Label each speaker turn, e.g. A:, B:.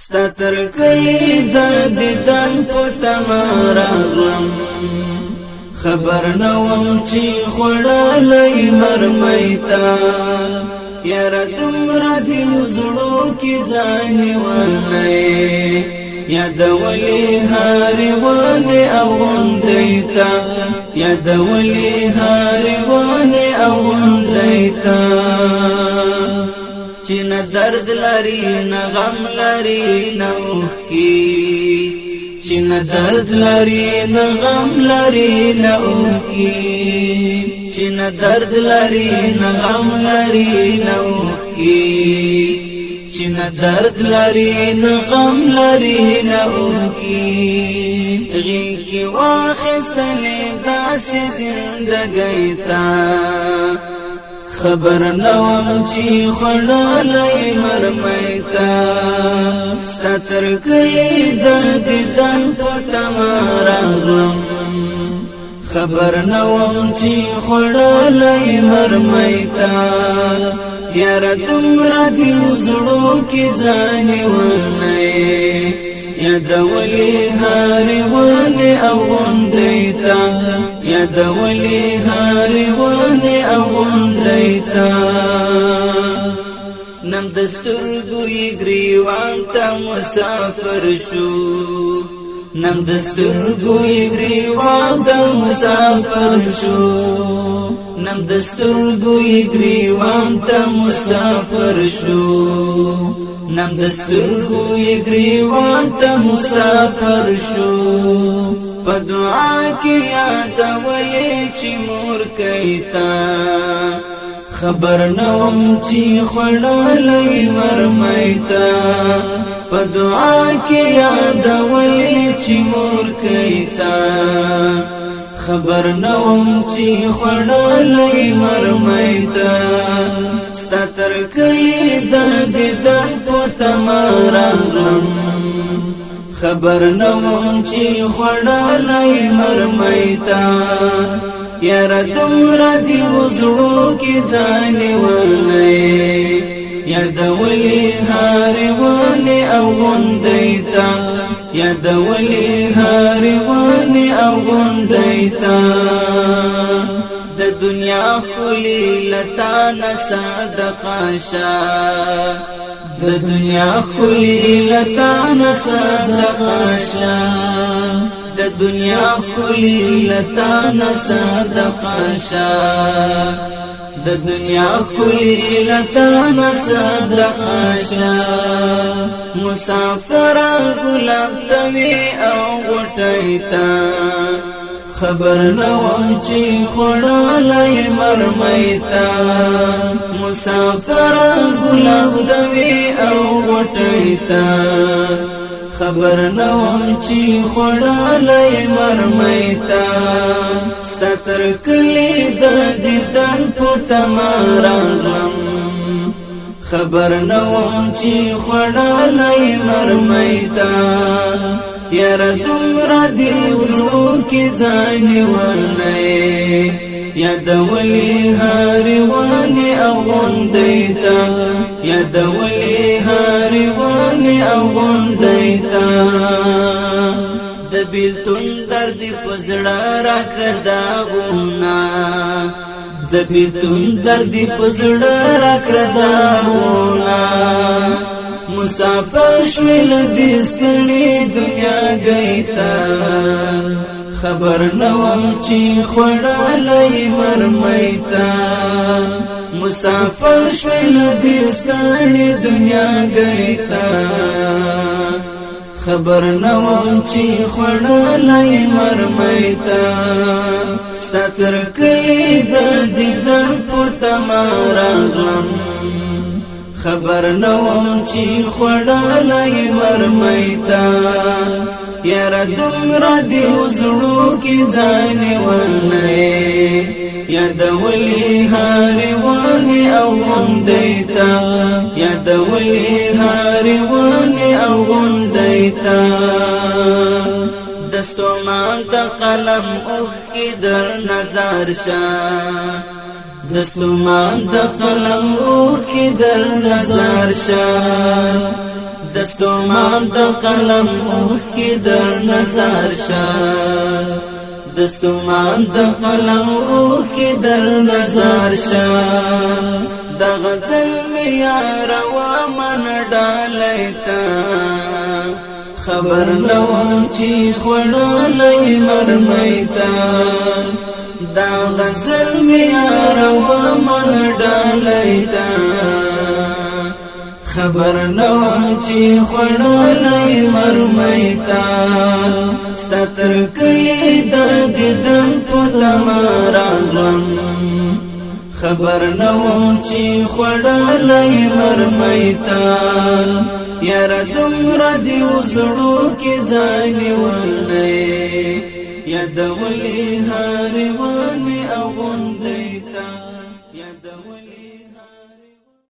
A: ستا تر کلی د دیدن په تمه راغلم خبر نوم چې خوړلی مرمۍ ته یاره دومره دې زړو کې ځای نیولی یادولې هرې ونې او غونډۍ ته یادولې هرې ونې او غونډۍ ته چې نه درد لري نه غم لري نه اوښکې چې نه درد لري نه غم لري نه اوښکې چې نه درد لري نه غم لري نه اوښکې چې نه درد لري نه غم لري نه اوښکې غېږ کې واخیستلې داسې زندګۍ ته خبر نوم چې خوړلی مرمۍ ته ستا تر کلي د دیدن په تمه راغلم خبر نوم چې خوړلی مرمۍ ته یاره دومره دې زړو کې ځای نیولی یادولې هرې ونې او غونډۍ ته یادولې هرې ونې او غونډۍ ته نم د سترګو یې ګریوان ته مسافر شو نم د سترګو یې ګریوان ته مسافر شو نم د سترګو یې ګریوان ته مسافر شو نم د سترګو یې ګریوان ته مسافر شو په دعا کې یادولې چې مورکۍ ته خبر نوم چې خوړلی مرمۍ ته په دعا کې یادولې چې مورکۍ ته خبر نوم چې خوړلی مرمۍ ته ستا تر کلي د دیدن په تمه راغلم خبر نوم چې خوړلی مرمۍ ته یاره دومره دې زړو کې ځای نیولی یادولې هرې ونې او غونډۍ ته یادولې هرې ونې او غونډۍ ته د دنیا ښکلي له تا نه صدقه شه د دنیا ښکلي له تا نه صدقه شه د دنیا ښکلي له تا نه صدقه شه د دنیا ښکلي له تا نه صدقه شه مسافره ګلاب ته وي او غوټۍ ته خبر نوم چې خوړلی مرمۍ ته مسافره ګلاب ته وي او غوټۍ ته خبر نوم چې خوړلی مرمۍ ته ستا تر کلي د دیدن په تمه راغلم خبر نوم چې خوړلی مرمۍ ته یاره دومره دې زړو کې ځای نیولی یادولې هرې ونې او غونډۍ ته یادولې هرې ونې او غونډۍ ته د بېلتون درد په زړه راکړه داغونه د بېلتون درد په زړه راکړه داغونه مسافر شوی له دې ستړې دنیاګۍ ته خبر نوم چې خوړلی مرمۍ ته مسافر شوی له دې ستړې دنیاګۍ ته خبر نوم چې خوړلی مرمۍ ته ستا تر کلي د دیدن په تمه راغلم خبر نوم چې خوړلی مرمۍ ته یاره دومره دې زړو کې ځای نیولی یادولې هرې ونې او غونډۍ ته یادولې هرې ونې او غونډۍ ته د ستومان د قلم اوښکې در نظر شه د ستومان د قلم اوښکې در نظر شه دستومان د قلم اوخ کی در نظر شا دستومان د قلم اوخ کی در نظر شا دا غزل میار و من ډالیتا خبر نوم چی خوڑالی مرمیتا دا غزل میار و من ډالیتا خبر نوم چی خوڑالی مرمیتا ستتر کلی دا دیدن پتما راغلم خبر نوم چی خوڑالی مرمیتا یار دمرا دیو زړو کې ځاني ولې یاد ولې هاري ونی او